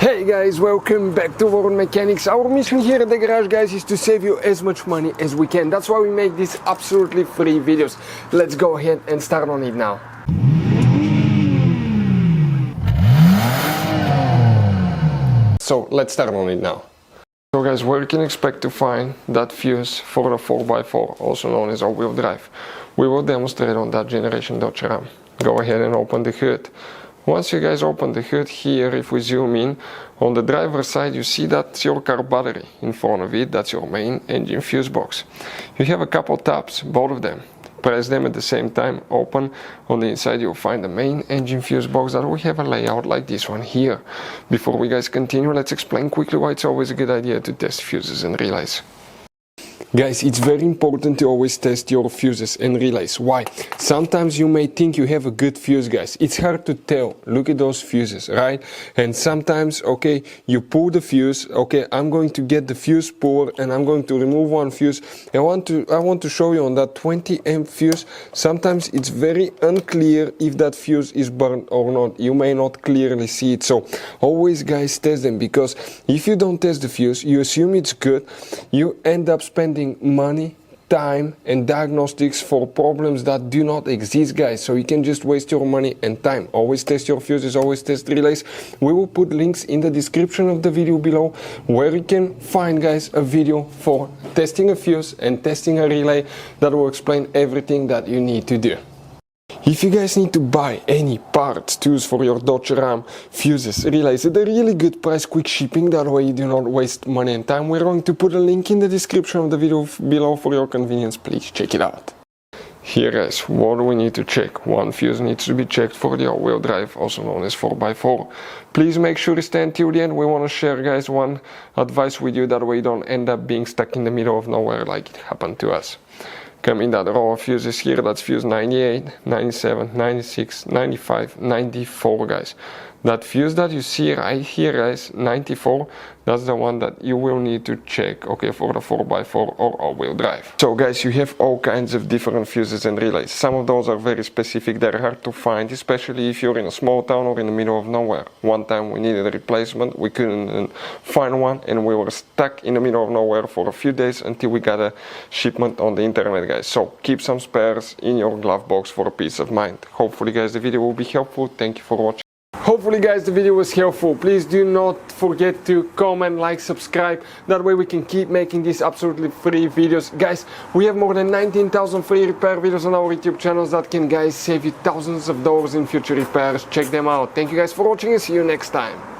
Hey guys, welcome back to World Mechanics. Our mission here at the garage, guys, is to save you as much money as we can. That's why we make these absolutely free videos. Let's go ahead and start on it now. So let's start on it now. So guys, where you can expect to find that fuse for the 4x4, also known as all-wheel drive. We will demonstrate on that generation Dodge Ram. Go ahead and open the hood. Once you guys open the hood here, if we zoom in, on the driver's side you see that's your car battery. In front of it, that's your main engine fuse box. You have a couple tabs, both of them. Press them at the same time, open. On the inside you'll find the main engine fuse box that we have a layout like this one here. Before we guys continue, let's explain quickly why it's always a good idea to test fuses and relays. Guys, it's very important to always test your fuses and relays. Why? Sometimes you may think you have a good fuse, guys. It's hard to tell. Look at those fuses, right? And sometimes, okay, you pull the fuse. Okay, I'm going to get the fuse puller and I'm going to remove one fuse. I want to show you on that 20 amp fuse. Sometimes it's very unclear if that fuse is burned or not. You may not clearly see it. So always, guys, test them, because if you don't test the fuse, you assume it's good. You end up spending money, time and diagnostics for problems that do not exist, guys. So you can just waste your money and time. Always test your fuses, always test relays. We will put links in the description of the video below where you can find, guys, a video for testing a fuse and testing a relay that will explain everything that you need to do. If you guys need to buy any parts, tools for your Dodge Ram, fuses, relays at a really good price, quick shipping, that way you do not waste money and time, we're going to put a link in the description of the video below for your convenience. Please check it out. Here, guys, what do we need to check? One fuse needs to be checked for the all-wheel drive, also known as 4x4. Please make sure you stay until the end. We want to share, guys, one advice with you, that way you don't end up being stuck in the middle of nowhere like it happened to us. Come in that row of fuses here, that's fuse 98, 97, 96, 95, 94, guys. That fuse that you see right here, guys, 94, that's the one that you will need to check, okay, for the 4x4 or all-wheel drive. So guys, you have all kinds of different fuses and relays. Some of those are very specific, they're hard to find, especially if you're in a small town or in the middle of nowhere. One time we needed a replacement, we couldn't find one, and we were stuck in the middle of nowhere for a few days until we got a shipment on the internet, guys. So keep some spares in your glove box for a peace of mind. Hopefully, guys, the video will be helpful. Thank you for watching. Hopefully, guys, the video was helpful. Please do not forget to comment, like, subscribe. That way we can keep making these absolutely free videos. Guys, we have more than 19,000 free repair videos on our YouTube channels that can, guys, save you thousands of dollars in future repairs. Check them out. Thank you guys for watching and see you next time.